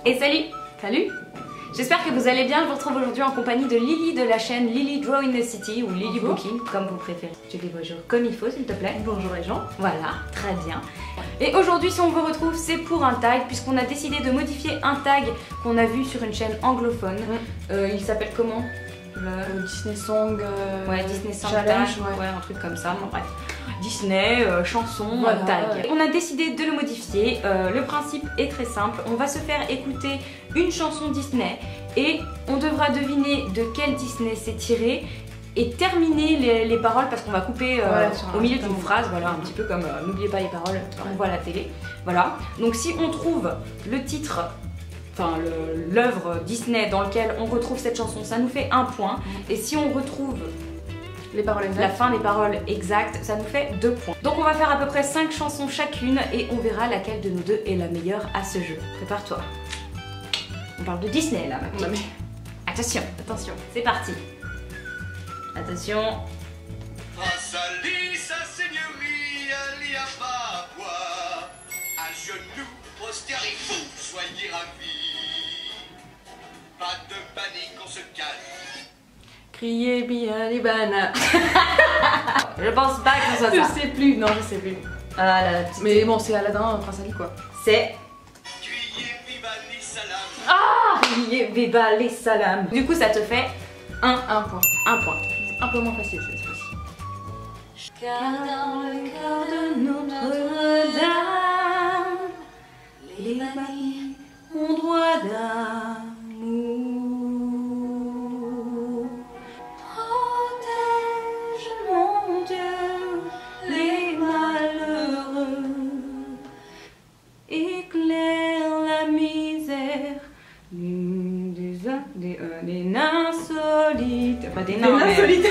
Et salut! Salut! J'espère que vous allez bien, je vous retrouve aujourd'hui en compagnie de Lily de la chaîne Lily Draw in the City ou Lily Booking, comme vous préférez. Je dis bonjour comme il faut s'il te plaît. Bonjour les gens. Voilà, très bien. Et aujourd'hui si on vous retrouve c'est pour un tag, puisqu'on a décidé de modifier un tag qu'on a vu sur une chaîne anglophone. Il s'appelle comment? Le Disney Song ouais, Disney Song Challenge, Tag, ouais, un truc comme ça, bon bref. Disney, chanson, voilà, tag. Ouais. On a décidé de le modifier, le principe est très simple, on va se faire écouter une chanson Disney et on devra deviner de quel Disney c'est tiré et terminer les paroles parce qu'on va couper au milieu d'une phrase, voilà, un petit peu comme n'oubliez pas les paroles, on voit la télé, voilà. Donc si on trouve le titre, enfin l'œuvre Disney dans lequel on retrouve cette chanson, ça nous fait un point, et si on retrouve les paroles exactes, la fin des paroles exactes, ça nous fait 2 points. Donc on va faire à peu près 5 chansons chacune et on verra laquelle de nous deux est la meilleure à ce jeu. Prépare-toi. On parle de Disney là maintenant. mais... Attention, Attention. c'est parti. Attention. Face à lui, sa seigneurie, il n'y a pas à boire. À genoux, prosternez-vous, soyez ravis. Pas de panique, on se calme. Criez bien les bananes. Je pense pas que ce soit ça. Je sais plus, non je sais plus. Ah la petite... Mais bon, c'est Aladdin, Prince Ali quoi. C'est... Criez viva les salam. Ah Viva les salam. Du coup ça te fait Un point. un point. Un peu moins facile cette fois-ci. Car dans le cœur de Notre-Dame, les maris ont droit d'amour. Protège, mon Dieu, les malheureux. Éclaire la misère des nains solides. Pas des nains, mais... solides.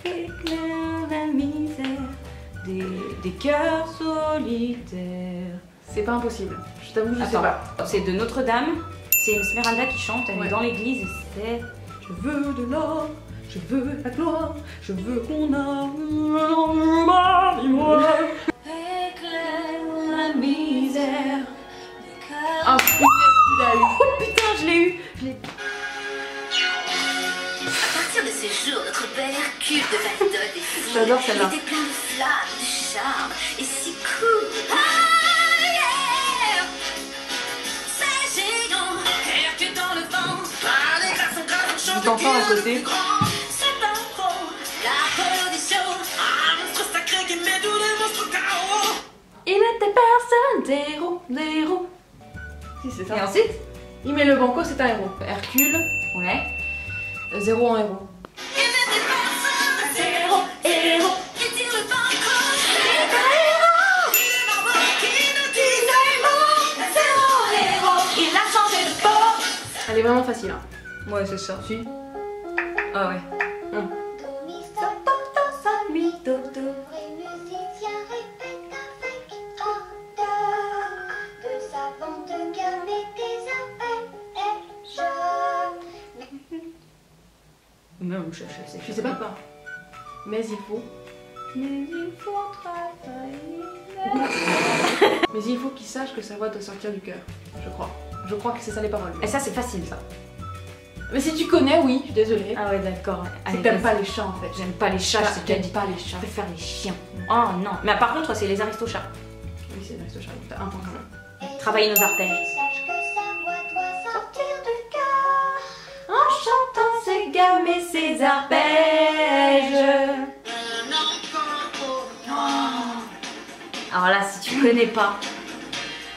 Éclaire la misère des cœurs solitaires. C'est pas impossible. Je t'avoue, je sais pas. C'est de Notre-Dame. C'est Esmeralda qui chante. Elle est dans l'église. C'est... Je veux de l'or, je veux la gloire, je veux qu'on a Éclaire la misère des cœurs... Ah putain, tu l'as eu. Oh putain, je l'ai eu. À partir de ce jour, notre bel Hercule de Validol des filles J'adore celle-là. était plein de flammes, de charme et si cool. Ah, yeah. C'est géant, Hercule dans le vent. Ah, les garçons graves Je chantent t'entends à côté. c'est un pro, l'applaudissement. Un monstre sacré qui met tous les monstres KO. Il n'était personne, des héros. Si, c'est Et ça. ensuite? Il met le banco, c'est un héros. Hercule, Ouais. 0 en héros. Il n'était personne, zéro héros. Qui tire le banco, c'est un héros. Il est marbre qui nous dit zéro héros. Il a changé de peau. Elle est vraiment facile. Hein. Ouais, c'est ça. Si. Ah ouais. Non, Je sais pas. Mais il faut. Mais il faut travailler. Mais il faut qu'il sache que sa voix doit sortir du cœur. Je crois. Je crois que c'est ça les paroles. Et ça, c'est facile, ça. Mais si tu connais, oui, je suis désolée. Ah ouais, d'accord. C'est Allez, que t'aimes vas-y. pas les chats en fait. J'aime pas les chats, c'est qu'elle J'aime dit. pas les Je chats. préfère les chiens. Oh non. Mais par contre, c'est les aristochats. Oui, c'est Aristochats. T'as un point quand même. Travailler nos artères. Sache que sa voix doit sortir du cœur. En chantant ses gammes et ses arpèges. Alors là, si tu connais pas.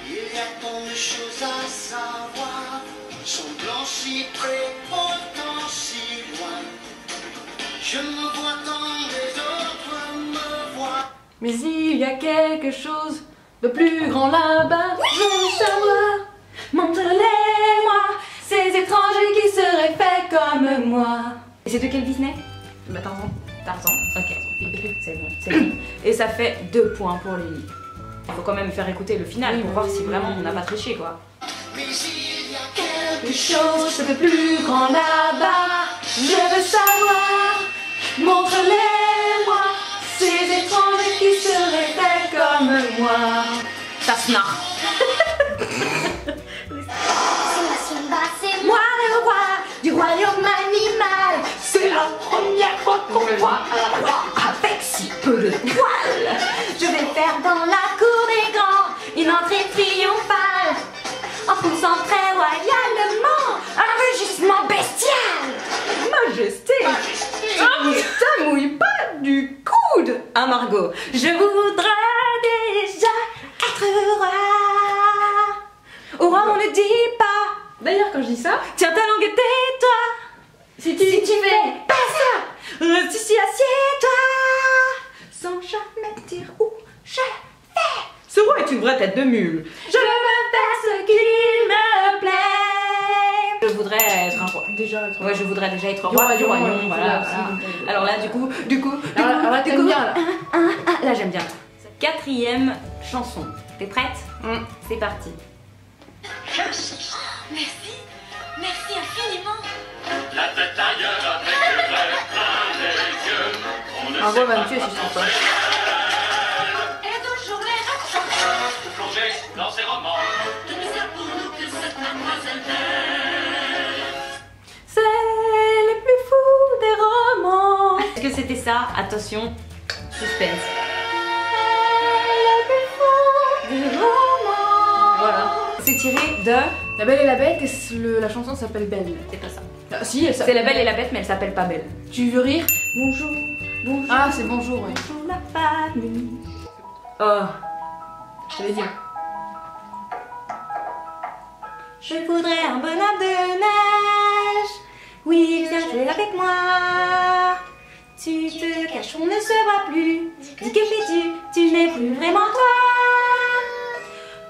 Il y a tant de choses à savoir. Son blanc si près, pourtant si loin. Je me vois quand les autres me voient. Mais il y a quelque chose de plus grand là-bas. Je veux savoir, montre-les-moi, ces étrangers qui seraient faits comme moi. Et c'est de quel Disney? Bah Tarzan. Tarzan. Ok, c'est bon, c'est bon. Et ça fait 2 points pour Lily. Il faut quand même faire écouter le final pour voir si vraiment on n'a pas triché quoi. Mais il y a Quelque chose de plus grand là-bas, je veux savoir, montre-les-moi, ces étrangers qui seraient faits comme moi. Ça se marre. première fois qu'on voit un roi avec si peu de poils. Je vais faire dans la cour des grands une entrée triomphale, en poussant très royalement un rugissement bestial. Majesté, ça mouille pas du coude, hein Margot? Je voudrais déjà être roi. Au roi on ne dit pas. D'ailleurs, quand je dis ça, Tiens ta langue et tais-toi. Si tu fais pas ça, reste ici, assieds-toi, sans jamais dire où je vais. Ce roi est une vraie tête de mule. Je veux faire ce qu'il me plaît. Je voudrais être un roi. déjà être Ouais, je voudrais déjà être Du roi du royaume, royaume, voilà, voilà. aussi. Alors là, du coup, Alors là, t'aimes bien, là. Là, j'aime bien. Quatrième chanson. T'es prête? C'est parti. Merci, merci infiniment. La tête ailleurs avec le rêve plein les yeux. On ne Un sait roi va pas me tuer si je trouve pas. Et toujours les raconte. plonger dans ses romans. De misère pour nous que cette mademoiselle belle. C'est le plus fou des romans. Est-ce que c'était ça? Attention, suspense. Le plus fou des romans. Voilà. C'est tiré de... La Belle et la Bête et la chanson s'appelle Belle. C'est pas ça. Ah, si, elle C'est s'appelle. La Belle et la Bête, mais elle s'appelle pas Belle. Tu veux rire? Bonjour, bonjour. Ah, c'est bonjour, ouais. Bonjour la famille. Oh. Je te l'ai dit. Je voudrais un bonhomme de neige. Oui, viens jouer avec moi. Tu te caches, on ne se voit plus. Dis que fais-tu? Tu n'es plus vraiment toi.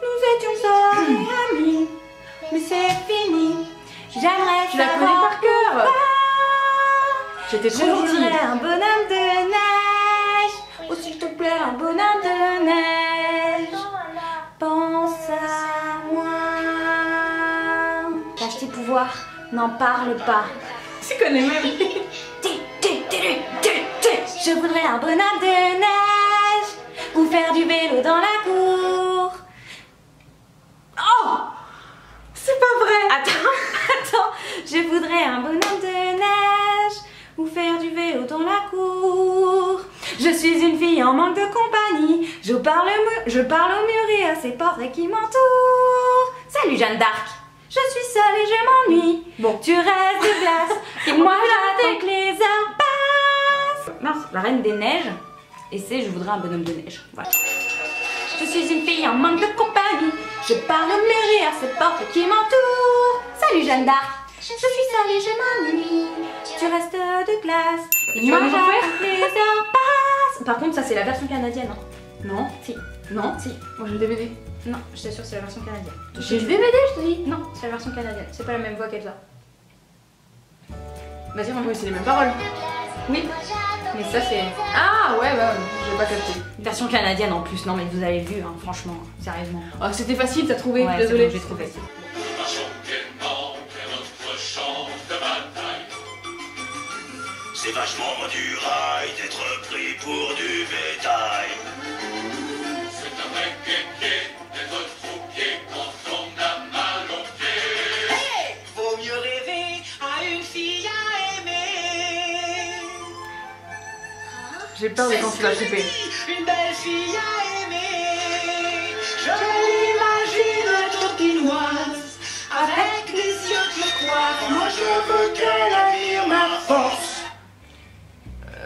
Nous étions seuls et amis, mais c'est fini. J'aimerais Tu la connais savoir par cœur. pourquoi. J'étais Je trop gentille. voudrais un bonhomme de neige. Oh s'il te plaît, un bonhomme de neige. Pense à moi. Lâche tes pouvoirs, n'en parle pas. Tu connais même. Je voudrais un bonhomme de neige ou faire du vélo dans la cour. Oh, c'est pas vrai. Attends, je voudrais un bonhomme de neige ou faire du vélo dans la cour. Je suis une fille en manque de compagnie. Je parle au mur et à ces portraits qui m'entourent. Salut Jeanne d'Arc. Je suis seule et je m'ennuie. Bon. Tu restes de glace et moi j'attends que les heures passent. Mince, la reine des neiges. Et c'est je voudrais un bonhomme de neige. Voilà. Je suis une fille en manque de compagnie. Je parle au mur et à ces portes qui m'entourent. Salut Jeanne d'Arc. Je suis seule et je m'ennuie. Tu restes de glace et Tu moi vas nous en j'attends que les heures passent. Par contre, ça c'est la version canadienne. Hein. Non. Si. Non. Si. Moi j'ai le DVD. Non, je t'assure, c'est la version canadienne. J'ai le DVD, je te dis. Non, c'est la version canadienne. C'est pas la même voix qu'elle a. Vas-y, Oui, c'est les mêmes paroles. Oui, mais ça c'est Ah ouais, bah j'ai pas capté. version canadienne en plus. Non mais vous avez vu, hein, franchement, sérieusement. Ah, c'était facile, t'as trouvé. Ouais, c'est Désolée. bon, j'ai trouvé. Marchons gaiement vers notre champ de bataille. C'est vachement du rail d'être pris pour du bétail. C'est un vrai kéké d'être troupier quand on a mal au pied. Vaut mieux rêver à une fille à aimer. J'ai peur de quand tu vas couper. Une belle fille à aimer. Je l'imagine tourquinoise, avec les yeux turquoise. Moi je veux qu'elle admire ma force.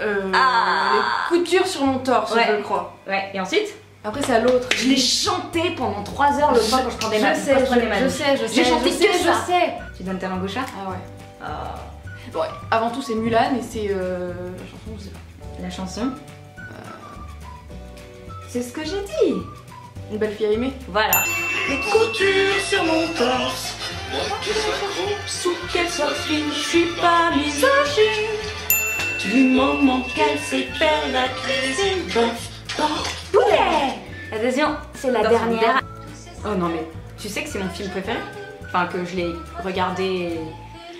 Les coutures sur mon torse, Ouais. je crois. Ouais, et ensuite Après, c'est à l'autre. je l'ai chanté pendant 3 heures le soir quand je prenais ma Je sais, quand je prenais ma je douche. sais, je sais. J'ai chanté je que sais, ça. Je sais. Tu donnes ta langue au chat? Ah ouais. Bon, avant tout, c'est Mulan et c'est la chanson, je sais pas. La chanson. C'est ce que j'ai dit. Une belle fille à aimer. Voilà. Les coutures sur mon torse. Moi qu'elle soit grosse ou Qu'elle soit fine, je suis pas misogyne. Du moment qu'elle sait faire la cuisine, bœuf, porc, poulet. Attention, c'est la dernière. Oh non mais, tu sais que c'est mon film préféré? Enfin que je l'ai regardé.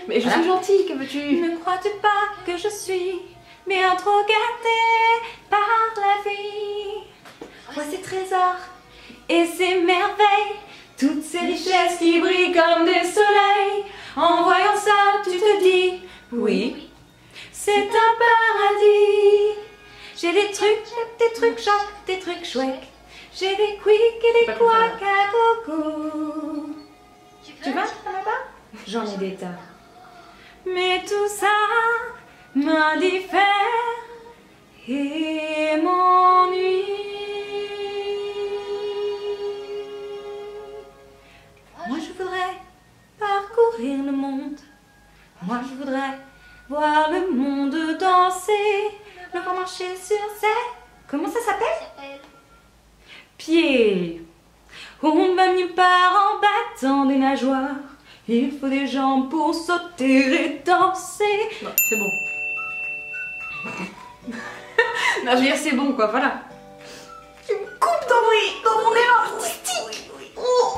Mais je Voilà. suis gentille, que veux-tu? Ne crois-tu pas que je suis bien trop gâtée par la vie? Vois ces trésors et ces merveilles, toutes ces richesses qui brillent comme des soleils. En voyant ça, tu te dis, oui, c'est c'est un paradis. J'ai des trucs chouettes, des trucs chouettes. J'ai des quicks et des couacs à coco. Tu vas là-bas? J'en ai des tas. Mais tout ça m'indiffère et m'ennuie. Moi je voudrais parcourir le monde. Moi je voudrais voir le monde danser, le voir marcher sur ses... Comment ça s'appelle? Pieds. On va nulle part en battant des nageoires. Il faut des jambes pour sauter et danser. Non, c'est bon. Non, je veux dire, c'est bon quoi, voilà. Tu me coupes dans mon élan artistique. Oh.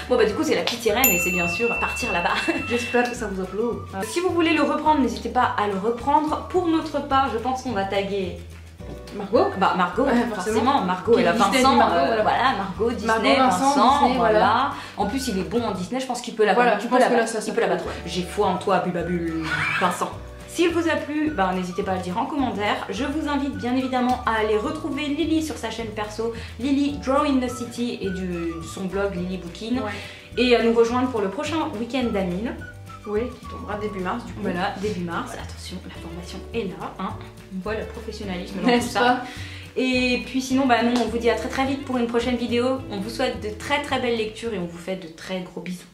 Bon bah du coup c'est la petite sirène et c'est bien sûr partir là-bas. J'espère que ça vous a plu. Si vous voulez le reprendre, n'hésitez pas à le reprendre. Pour notre part, je pense qu'on va taguer Margot? Bah Margot, forcément. Margot et la Disney, Vincent. Margot, voilà, Margot, Disney, Margot, Vincent, Disney, voilà. En plus il est bon en Disney, je pense qu'il peut la Voilà, battre. je pense que là, ça Il peut la battre. ouais. J'ai foi en toi, Bubabule, Vincent. S'il vous a plu, bah, n'hésitez pas à le dire en commentaire. Je vous invite bien évidemment à aller retrouver Lily sur sa chaîne perso, Lily Draw in the City et de son blog Lily Bookin. Ouais. Et à nous rejoindre pour le prochain week-end d'Amine. Oui, qui tombera début mars du coup. Voilà, début mars. Attention, la formation est là. Hein. On voit le professionnalisme dans tout N'est-ce ça. pas? Et puis sinon, bah nous on vous dit à très vite pour une prochaine vidéo. On vous souhaite de très belles lectures et on vous fait de très gros bisous.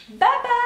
Bye bye!